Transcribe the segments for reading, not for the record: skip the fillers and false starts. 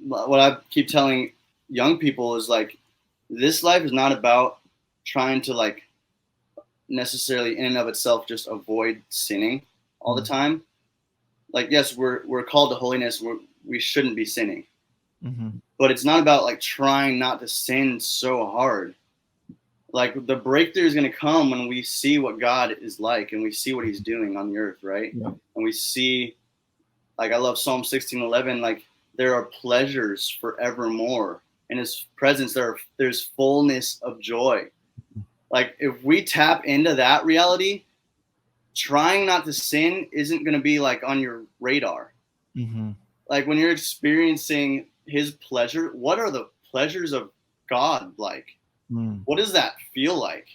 what I keep telling young people is like, this life is not about trying to like necessarily in and of itself just avoid sinning all the time. Like, yes, we're called to holiness. We shouldn't be sinning, but it's not about like trying not to sin so hard. Like the breakthrough is going to come when we see what God is like and we see what he's doing on the earth. Right. Yeah. And we see, like, I love Psalm 16:11. Like, there are pleasures forevermore. In his presence, there's fullness of joy. Like, if we tap into that reality, trying not to sin isn't going to be like on your radar. Like when you're experiencing his pleasure, what are the pleasures of God like? What does that feel like?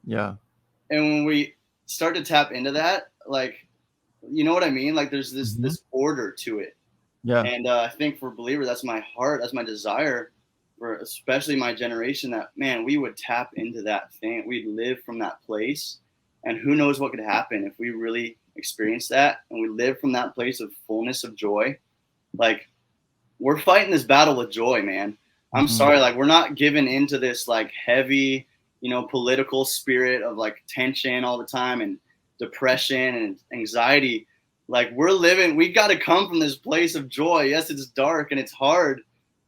Yeah. And when we start to tap into that, like, you know what I mean? Like there's this order to it. Yeah. And I think for believers, that's my heart. That's my desire for especially my generation, that, man, we would tap into that thing. We'd live from that place. And who knows what could happen if we really experience that and we live from that place of fullness of joy. Like, we're fighting this battle with joy, man. I'm sorry, like, we're not given into this like heavy, political spirit of like tension all the time and depression and anxiety. Like, we got to come from this place of joy. Yes, it's dark and it's hard,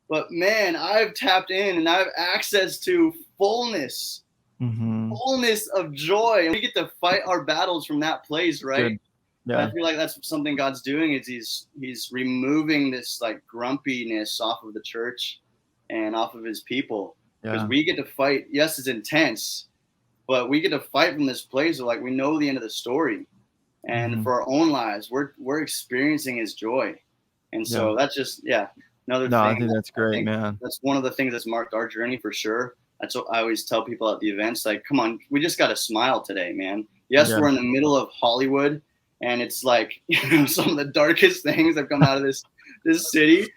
but man, I've tapped in and I have access to fullness. Fullness of joy, and we get to fight our battles from that place, right? Good. Yeah. I feel like that's something God's doing, is he's removing this like grumpiness off of the church and off of his people, because we get to fight. Yes, it's intense, but we get to fight from this place of like, we know the end of the story, and for our own lives, we're experiencing his joy, and so that's just another thing. I think that's great, man. That's one of the things that's marked our journey for sure. That's what I always tell people at the events. Like, come on, we just got to smile today, man. Yes, we're in the middle of Hollywood, and it's like, some of the darkest things have come out of this city.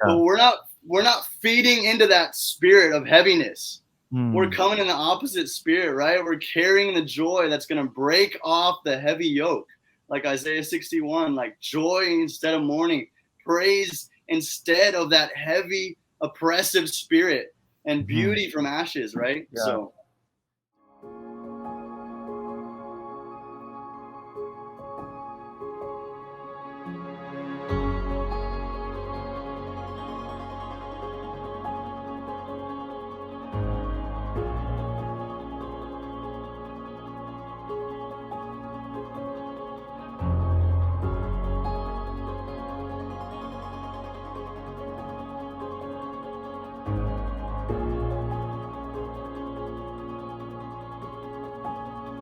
But we're not feeding into that spirit of heaviness. We're coming in the opposite spirit, right? We're carrying the joy that's going to break off the heavy yoke. Like Isaiah 61, like joy instead of mourning, praise instead of that heavy, oppressive spirit. And beauty from ashes, right? Yeah. So